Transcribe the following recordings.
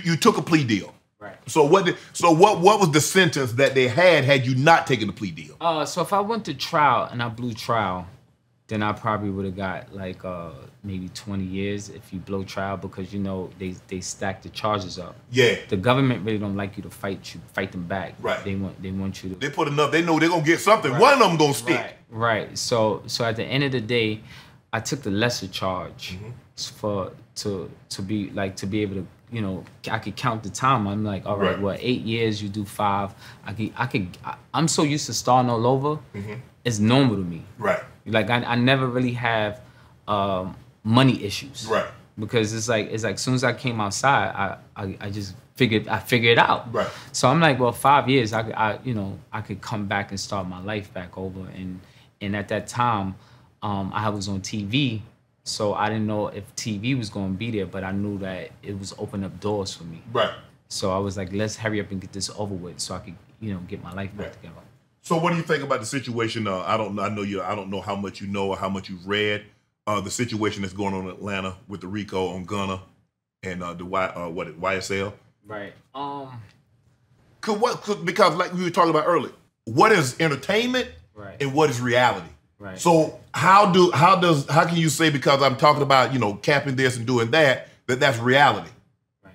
You took a plea deal. Right. So what was the sentence that they had you not taken the plea deal? So if I went to trial and I blew trial, then I probably would have got like maybe 20 years if you blow trial, because you know they stack the charges up. Yeah. The government really don't like you to fight them back. Right. They want you to. They put enough. They know they're gonna get something. Right. One of them gonna stick. Right. So at the end of the day, I took the lesser charge to be able to, you know, I could count the time. I'm like, all right, well, 8 years, you do 5. I'm so used to starting all over. It's normal to me. Right. Like I never really have money issues. Right. Because it's like as soon as I came outside, I just figured it out. Right. So I'm like, well, 5 years, I could come back and start my life back over. And at that time, I was on TV, so I didn't know if TV was going to be there, but I knew that it was opening up doors for me. Right. So I was like, let's hurry up and get this over with, so I could, you know, get my life back together. So what do you think about the situation? I don't know how much you know or how much you've read. The situation that's going on in Atlanta with the RICO on Gunna and the YSL. Right. Because like we were talking about earlier, what is entertainment and what is reality? Right. So how can you say, because I'm talking about, you know, capping this and doing that, that's reality? Right.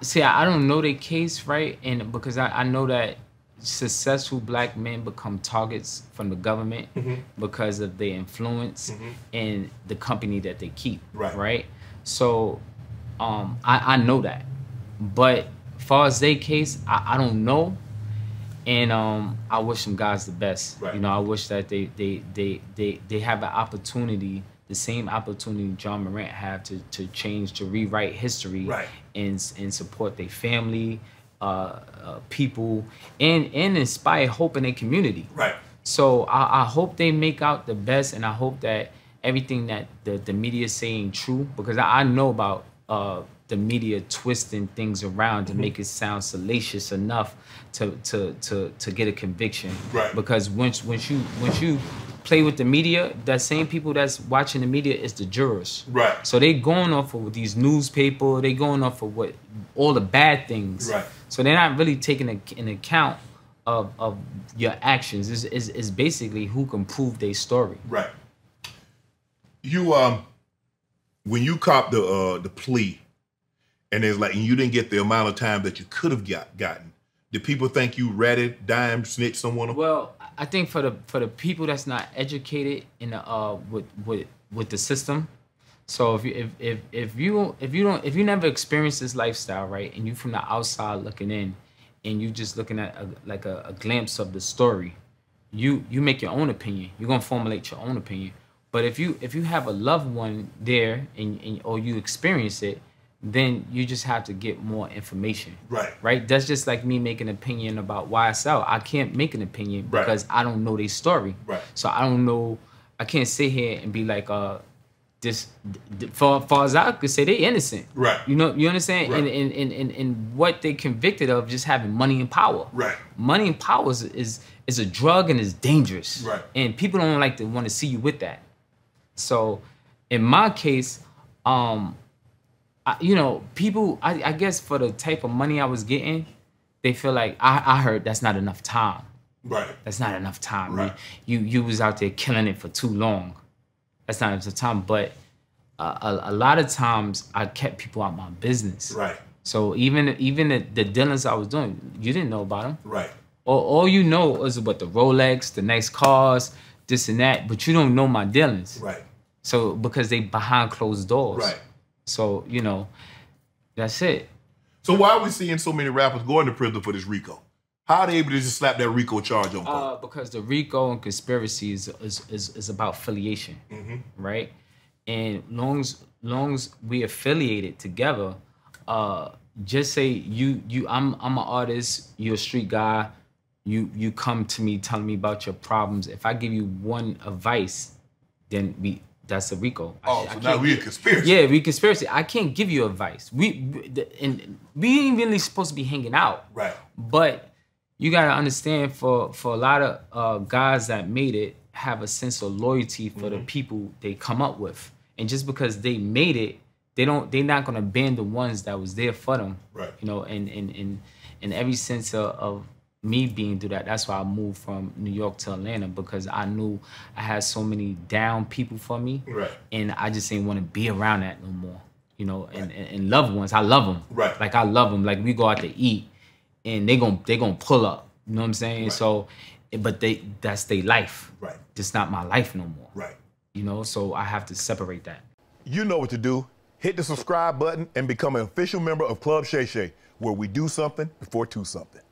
See, I don't know the case, right? And because I know that successful black men become targets from the government because of their influence and the company that they keep. Right. So I know that. But as far as their case, I don't know. And I wish them guys the best. Right. You know, I wish that they have an opportunity, the same opportunity John Morant had to change, to rewrite history, and support their family, people, and inspire hope in their community. Right. So I hope they make out the best, and I hope that everything that the media is saying true, because I know about the media twisting things around to make it sound salacious enough to get a conviction. Right. Because once you play with the media, that same people that's watching the media is the jurors. Right. So they going off of these newspaper, they going off of what all the bad things. Right. So they're not really taking an account of your actions. Is basically who can prove their story. Right. You when you cop the plea, and it's like, and you didn't get the amount of time that you could have gotten, did people think you ratted, dimed, snitched someone? Well, I think for the people that's not educated in with the system. So if you never experienced this lifestyle, right, and you from the outside looking in, and you just looking at a glimpse of the story, you make your own opinion. You're gonna formulate your own opinion. But if you have a loved one there and or you experience it, then you just have to get more information. Right. Right? That's just like me making an opinion about YSL. I can't make an opinion because I don't know their story. Right. So I don't know, I can't sit here and be like, far as I could say, they're innocent. Right. You know, you understand? Right. And what they convicted of, just having money and power. Right. Money and power is a drug and is dangerous. Right. And people don't like to want to see you with that. So in my case, you know, people, I guess for the type of money I was getting, they feel like, I heard that's not enough time. Right. That's not enough time. Right. You was out there killing it for too long. That's not enough time. But a lot of times I kept people out my business. Right. So even the dealings I was doing, you didn't know about them. Right. All you know is about the Rolex, the nice cars, this and that, but you don't know my dealings. Right. So because they behind closed doors. Right. So, you know, that's it. So why are we seeing so many rappers going to prison for this RICO? How are they able to just slap that RICO charge on folks? Because the RICO and conspiracy is about affiliation, right? And long as we affiliated together, just say I'm an artist, you're a street guy, you come to me telling me about your problems. If I give you one advice, then that's a RICO. So now we a conspiracy. Yeah, we conspiracy. I can't give you advice. We ain't really supposed to be hanging out. Right. But you gotta understand, for a lot of guys that made it, have a sense of loyalty for the people they come up with. And just because they made it, they're not gonna ban the ones that was there for them. Right. You know, and in every sense of me being through that, that's why I moved from New York to Atlanta, because I knew I had so many down people for me. Right. And I just didn't want to be around that no more. You know, and loved ones, I love them. Right. Like I love them. Like we go out to eat, and they gonna pull up. You know what I'm saying? Right. So, but that's their life. Right. It's not my life no more. Right. You know, so I have to separate that. You know what to do. Hit the subscribe button and become an official member of Club Shay Shay, where we do something before two something.